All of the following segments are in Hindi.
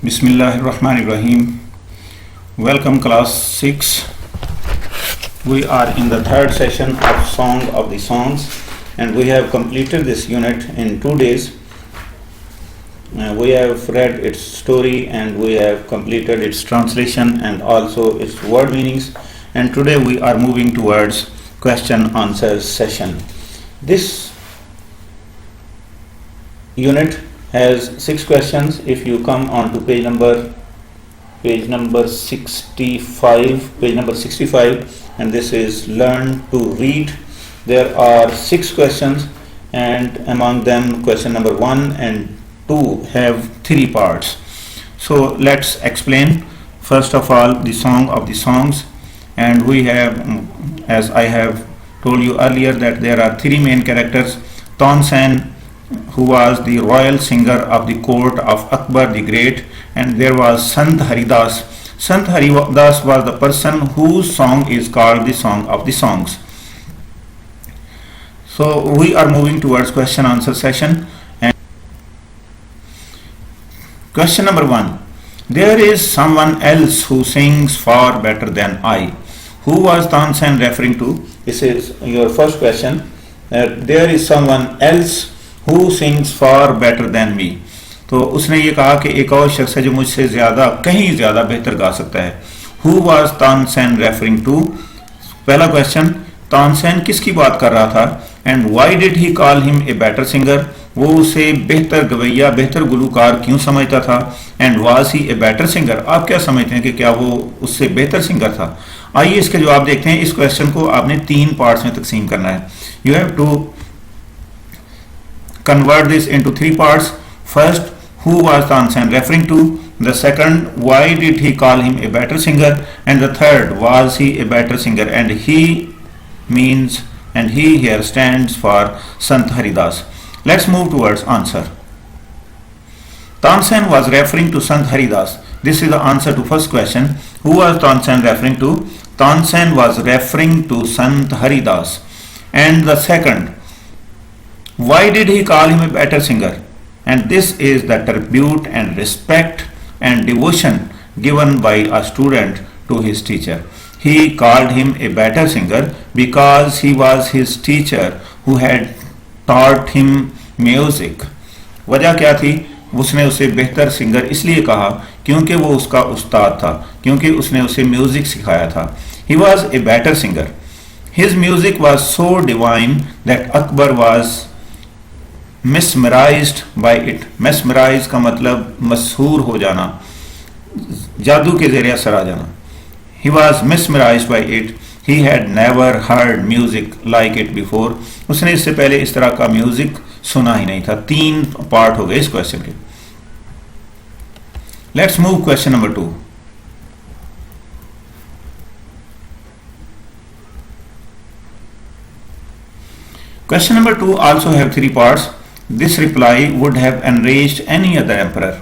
Bismillahirrahmanirrahim. Welcome class 6. We are in the third session of Song of the Songs and we have completed this unit in 2 days. We have read its story and we have completed its translation and also its word meanings, and today we are moving towards question answer session. This unit has 6 questions. If you come on to page number 65, and this is learn to read, there are 6 questions, and among them question number 1 and 2 have 3 parts. So let's explain first of all the Song of the Songs, and we have, as I have told you earlier, that there are 3 main characters. Tansen, who was the royal singer of the court of Akbar the Great, and there was Sant Haridas. Sant Haridas was the person whose song is called the Song of the Songs. So we are moving towards question answer session. And question number 1. There is someone else who sings far better than I. Who was Tansen referring to? This is your first question. There is someone else who sings far better than me. तो उसने ये कहा कि एक और शख्स है जो मुझसे ज़्यादा, कहीं ज़्यादा बेहतर गा सकता है. Who was Tansen referring to? पहला क्वेश्चन, तानसेन किसकी बात कर रहा था? And why did he call him a better singer? वो उसे बेहतर गवैया, बेहतर गुलूकार क्यों समझता था? And was he a better singer? आप क्या समझते हैं कि क्या वो उससे बेहतर सिंगर था? आइए इसके जवाब देखते हैं. इस क्वेश्चन को आपने 3 पार्ट्स में तकसीम करना है. You have to convert this into 3 parts. First, who was Tansen referring to? The second, why did he call him a better singer? And the third, was he a better singer? And he means, and he here stands for Sant Haridas. Let's move towards answer. Tansen was referring to Sant Haridas. This is the answer to first question. Who was Tansen referring to? Tansen was referring to Sant Haridas. And the second, why did he call him a better singer? And this is the tribute and respect and devotion given by a student to his teacher. He called him a better singer because he was his teacher who had taught him music. वजह क्या थी? उसने उसे बेहतर सिंगर इसलिए कहा क्योंकि वो उसका उस्ताद था, क्योंकि उसने उसे म्यूजिक सिखाया था. He was a better singer. His music was so divine that Akbar was mesmerized by it. Mesmerize का मतलब मशहूर हो जाना, जादू के ज़रिए असर आ जाना. He was mesmerized by it. He had never heard music like it before. उसने इससे पहले इस तरह का म्यूजिक सुना ही नहीं था. 3 पार्ट हो गए इस क्वेश्चन के. Let's move question number 2. Question number 2 also have 3 parts. This reply would have enraged any other emperor.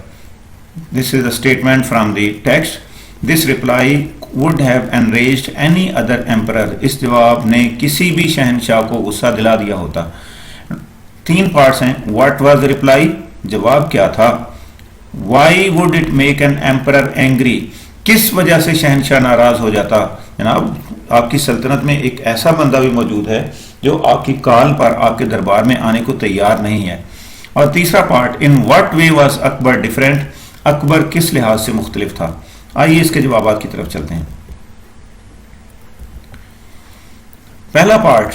This is a statement from the text. This reply would have enraged any other emperor. इस जवाब ने किसी भी शहनशाह को गुस्सा दिला दिया होता. 3 पार्ट्स हैं. What was the reply? जवाब क्या था? Why would it make an emperor angry? किस वजह से शहनशाह नाराज हो जाता? जनाब, आपकी सल्तनत में एक ऐसा बंदा भी मौजूद है जो आपकी कॉल पर आपके दरबार में आने को तैयार नहीं है. और तीसरा part, in what way was Akbar different? Akbar किस लिहाज से मुख्तलिफ था? आइए इसके जवाब की तरफ चलते हैं. पहला पार्ट,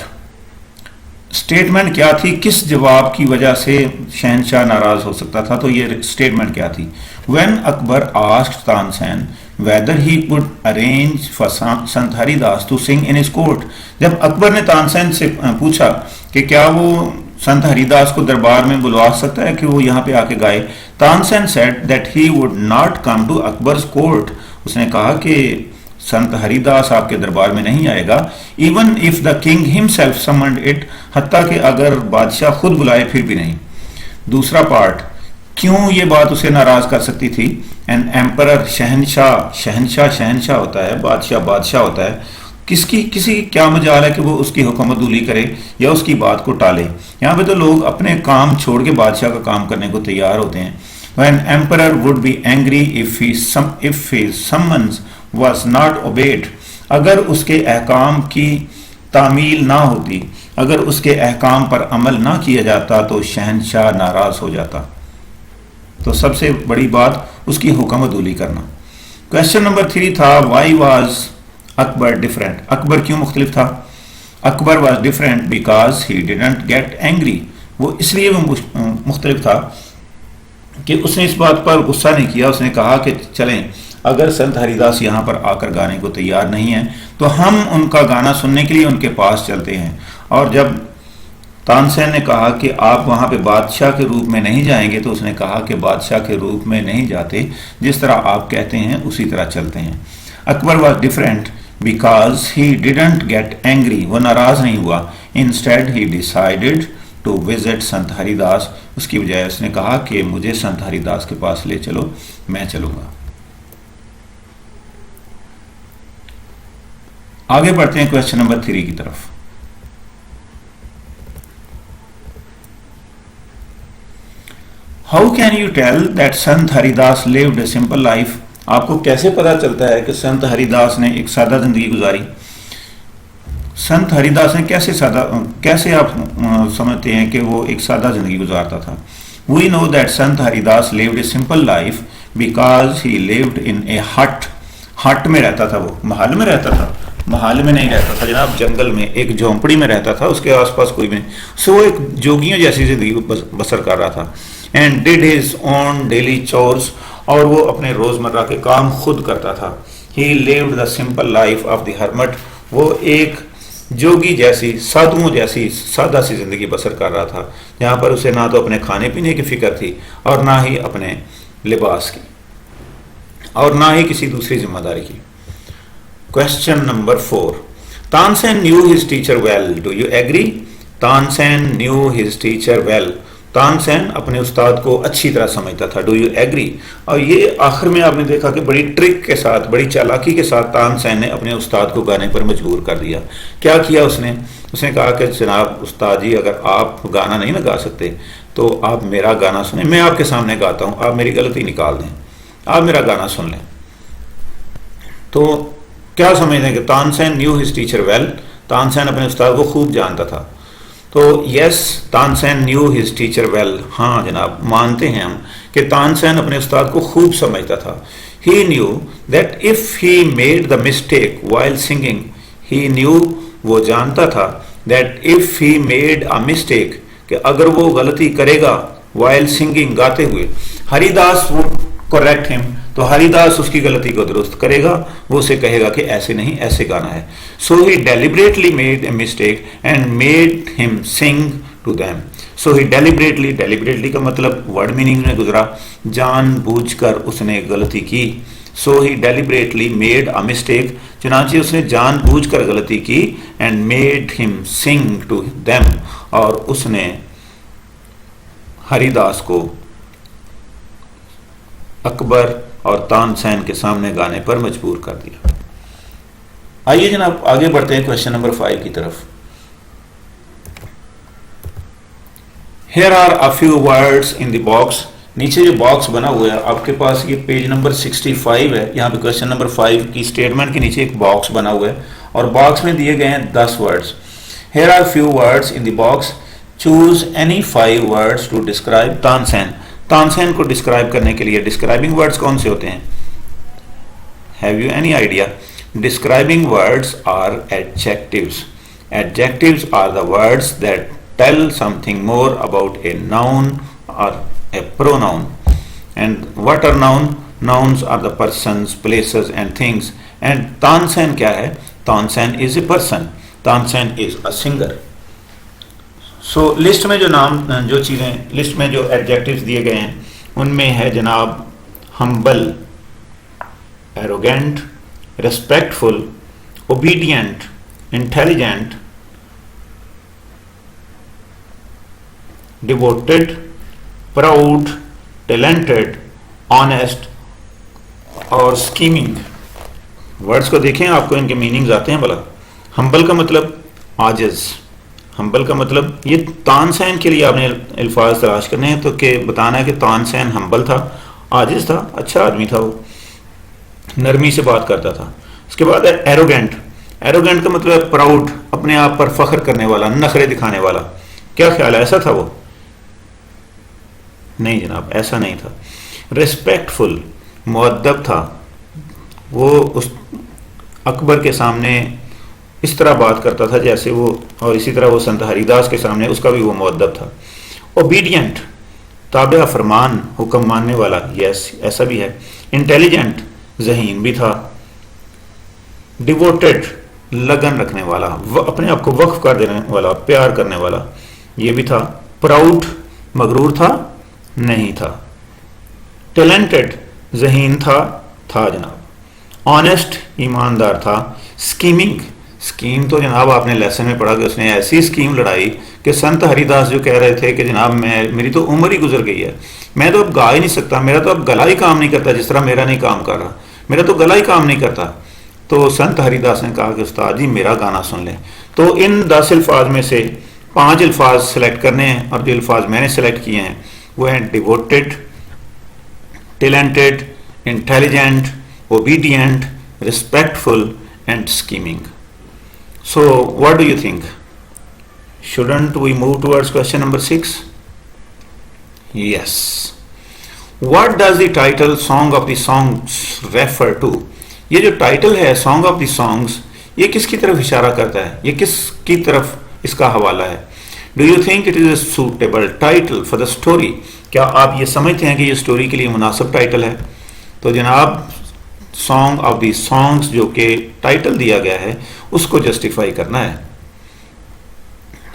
स्टेटमेंट क्या थी? किस जवाब की वजह से शहनशाह नाराज हो सकता था? तो ये स्टेटमेंट क्या थी? When Akbar asked Tansen whether he could arrange for Sant Haridas to sing in his court. जब अकबर ने तानसेन से पूछा कि क्या वो संत हरिदास को दरबार में बुलवा सकता है कि वो यहाँ पे आके गाए, Tansen said that he would not come to Akbar's court. उसने कहा कि संत हरिदास आपके दरबार में नहीं आएगा. Even if the king himself summoned it, हत्ता कि अगर बादशाह खुद बुलाए फिर भी नहीं. दूसरा पार्ट, क्यों ये बात उसे नाराज कर सकती थी? एन एम्परर, शहनशाह, शहनशाह शहनशाह होता है, बादशाह बादशाह होता है. किसी क्या मजाल है कि वो उसकी हुकूमतूली करे या उसकी बात को टाले. यहाँ पे तो लोग अपने काम छोड़ के बादशाह का काम करने को तैयार होते हैं. When emperor would be angry if his summons was not obeyed, अगर उसके अहकाम की तामील ना होती, अगर उसके अहकाम पर अमल ना किया जाता तो शहनशाह नाराज हो जाता। तो सबसे बड़ी बात उसकी हुक्म अदूली करना। क्वेश्चन नंबर 3 था why was Akbar different, Akbar क्यों मुख्तलिफ था? Akbar was different because he didn't get angry, वो इसलिए वो मुख्तलिफ था कि उसने इस बात पर गुस्सा नहीं किया। उसने कहा कि चलें, अगर संत हरिदास यहाँ पर आकर गाने को तैयार नहीं है तो हम उनका गाना सुनने के लिए उनके पास चलते हैं। और जब तानसेन ने कहा कि आप वहाँ पे बादशाह के रूप में नहीं जाएंगे तो उसने कहा कि बादशाह के रूप में नहीं जाते, जिस तरह आप कहते हैं उसी तरह चलते हैं। Akbar was different because he didn't get angry, वो नाराज नहीं हुआ। Instead he decided to visit Sant Haridas, उसकी बजाय उसने कहा कि मुझे संत हरिदास के पास ले चलो, मैं चलूंगा। आगे बढ़ते हैं क्वेश्चन नंबर 3 की तरफ। How can you tell that Sant Haridas lived a simple life, आपको कैसे पता चलता है कि संत हरिदास ने एक सादा जिंदगी गुजारी? संत हरिदास ने कैसे आप समझते हैं कि वो एक सादा जिंदगी गुजारता था? We know that Sant Haridas lived a simple life because he lived in a hut, hut में रहता था, वो महल में रहता था, महल में नहीं रहता था जनाब, जंगल में एक झोंपड़ी में रहता था, उसके आसपास कोई भी नहीं। सो वो एक जोगियों जैसी जिंदगी बसर कर रहा था। And did his own daily chores, और वो अपने रोजमर्रा के काम खुद करता था। He lived the simple life of the hermit, वो एक जोगी जैसी, साधुओं जैसी सादा सी जिंदगी बसर कर रहा था, जहाँ पर उसे ना तो अपने खाने पीने की फिक्र थी और ना ही अपने लिबास की और ना ही किसी दूसरी जिम्मेदारी की। Question number 4, Tansen knew his teacher well, do you agree? Tansen knew his teacher well, Tansen अपने उस्ताद को अच्छी तरह समझता था, डू यू एग्री? और ये आखिर में आपने देखा कि बड़ी ट्रिक के साथ, बड़ी चालाकी के साथ तानसेन ने अपने उस्ताद को गाने पर मजबूर कर दिया। क्या किया उसने? उसने कहा कि जनाब उस्ताद जी, अगर आप गाना नहीं ना गा सकते तो आप मेरा गाना सुने, मैं आपके सामने गाता हूँ, आप मेरी गलती निकाल दें, आप मेरा गाना सुन लें। तो क्या समझते हैं कि Tansen knew his teacher well, Tansen अपने उस्ताद को खूब जानता था। तो yes, Tansen knew his teacher well, हाँ जनाब मानते हैं हम कि तानसेन अपने उस्ताद को खूब समझता था। He knew that if he made the mistake while singing, he knew, वो जानता था, that if he made a mistake, कि अगर वो गलती करेगा वाइल सिंगिंग, गाते हुए, हरिदास वुड करेक्ट हिम, तो हरिदास उसकी गलती को दुरुस्त करेगा, वो उसे कहेगा कि ऐसे नहीं, ऐसे गाना है। So he deliberately made a mistake and made him sing to them. So he deliberately, deliberately का मतलब वर्ड मीनिंग में गुजरा, जानबूझकर उसने गलती की। So he deliberately made a mistake, चुनांचे उसने जानबूझकर गलती की, and made him sing to them, और उसने हरिदास को अकबर और तानसेन के सामने गाने पर मजबूर कर दिया। आइए जनाब आगे बढ़ते हैं क्वेश्चन नंबर 5 की तरफ। Here are a few words in the box, नीचे जो बॉक्स बना हुआ है आपके पास, ये पेज नंबर 65 है, यहाँ पे क्वेश्चन नंबर 5 की स्टेटमेंट के नीचे एक बॉक्स बना हुआ है और बॉक्स में दिए गए हैं 10 words. Here are few words in the box, choose any 5 words to describe Tansen. Tansen को डिस्क्राइब करने के लिए डिस्क्राइबिंग वर्ड्स कौन से होते हैं? Have you any idea? Describing words are adjectives. Adjectives are the words that tell something more about a noun और a pronoun. And what are noun? Nouns are the persons, places and things. And Tansen क्या है? Tansen is a person, Tansen is a singer. So list में जो नाम, जो चीज़ें, लिस्ट में जो एडजेक्टिव्स दिए गए हैं उनमें है जनाब humble, arrogant, respectful, obedient, intelligent, devoted, proud, talented, honest और स्कीमिंग। वर्ड्स को देखें, आपको इनके मीनिंग्स आते हैं भला। हम्बल का मतलब आजिज, हम्बल का मतलब ये तानसेन के लिए आपने अल्फाज तलाश करने हैं, तो के बताना है कि तानसेन हम्बल था, आजिज था, अच्छा आदमी था, वो नरमी से बात करता था। उसके बाद है एरोगेंट। एरोगेंट का मतलब है प्राउड, अपने आप पर फख्र करने वाला, नखरे दिखाने वाला। क्या ख्याल है, ऐसा था वो? नहीं जनाब, ऐसा नहीं था। रिस्पेक्टफुल, मुअद्दब था वो, उस अकबर के सामने इस तरह बात करता था जैसे वो, और इसी तरह वो संत हरिदास के सामने उसका भी वो मुअद्दब था। ओबीडियंट, ताबे फरमान, हुक्म मानने वाला, यस ऐसा भी है। इंटेलिजेंट, ज़हीन भी था। डिवोटेड, लगन रखने वाला, अपने आप को वक्फ कर देने वाला, प्यार करने वाला, ये भी था। प्राउड, मगरूर था? नहीं था। टैलेंटेड, ज़हीन था जनाब। ऑनेस्ट, ईमानदार था। स्कीमिंग, स्कीम तो जनाब आपने लेसन में पढ़ा कि उसने ऐसी स्कीम लड़ाई कि संत हरिदास जो कह रहे थे कि जनाब मेरी तो उम्र ही गुजर गई है, मैं तो अब गा ही नहीं सकता, मेरा तो अब गला ही काम नहीं करता, जिस तरह मेरा नहीं काम कर रहा, मेरा तो गला ही काम नहीं करता। तो संत हरिदास ने कहा कि उस्ताद जी मेरा गाना सुन लें। तो इन 10 अल्फाज में से 5 अल्फाज सेलेक्ट करने हैं, और जो अल्फाज मैंने सेलेक्ट किए हैं वो हैं devoted, talented, intelligent, obedient, respectful and scheming. So, what do you think? Shouldn't we move towards question number 6? Yes. What does the title Song of the Songs refer to? ये जो टाइटल है Song of the Songs, ये किसकी तरफ इशारा करता है, ये किसकी तरफ इसका हवाला है? Do you think it is a suitable title for the story? क्या आप ये समझते हैं कि ये स्टोरी के लिए मुनासिब टाइटल है? तो जनाब सॉन्ग ऑफ द सॉन्ग्स जो कि टाइटल दिया गया है उसको जस्टिफाई करना है।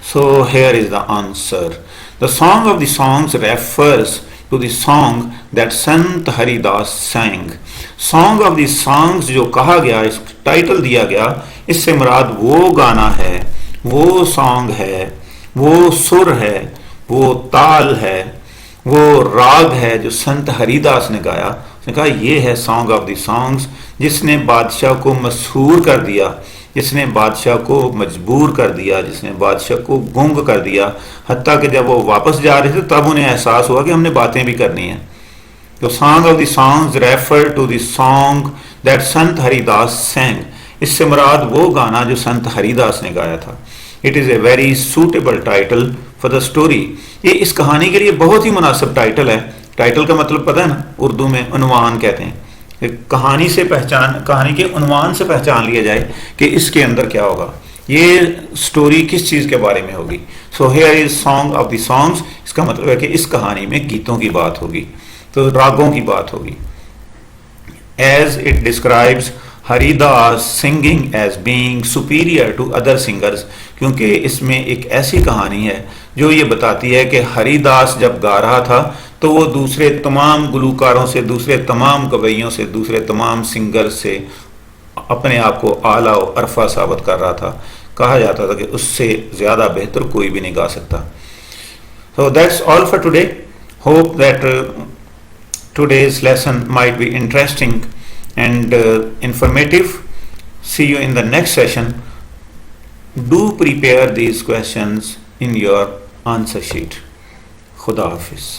So here is the answer. The song of the songs refers to the song that Sant Haridas sang। Song of the songs जो कहा गया, इस टाइटल दिया गया, इससे मुराद वो गाना है, वो सॉन्ग है, वो सुर है, वो ताल है, वो राग है जो संत हरिदास ने गाया। उसने कहा ये है सॉन्ग ऑफ द सॉन्ग्स, जिसने बादशाह को मशहूर कर दिया, जिसने बादशाह को मजबूर कर दिया, जिसने बादशाह को गुंग कर दिया, हत्ता कि जब वो वापस जा रहे थे तब उन्हें एहसास हुआ कि हमने बातें भी करनी है। तो song of the songs refer to the song that Sant Haridas sang। इससे मुराद वो गाना जो संत हरिदास ने गाया था। It is a very suitable title for the story. ये इस कहानी के लिए बहुत ही मुनासिब टाइटल है। टाइटल का मतलब पता है ना, उर्दू में उन्वान कहते हैं। कहानी से पहचान, कहानी के उन्वान से पहचान लिया जाए कि इसके अंदर क्या होगा, ये स्टोरी किस चीज़ के बारे में होगी। So here is song of the songs, इसका मतलब है कि इस कहानी में गीतों की बात होगी, तो रागों की बात होगी। As it describes Haridas singing as being superior to other singers, क्योंकि इसमें एक ऐसी कहानी है जो ये बताती है कि हरिदास जब गा रहा था तो वो दूसरे तमाम गुलूकारों से, दूसरे तमाम गवैयों से, दूसरे तमाम सिंगर्स से अपने आप को आला और अरफा साबित कर रहा था। कहा जाता था कि उससे ज़्यादा बेहतर कोई भी नहीं गा सकता। So that's all for today. Hope that today's lesson might be interesting and informative. See you in the next session. Do prepare these questions in your answer sheet. Khuda Hafiz.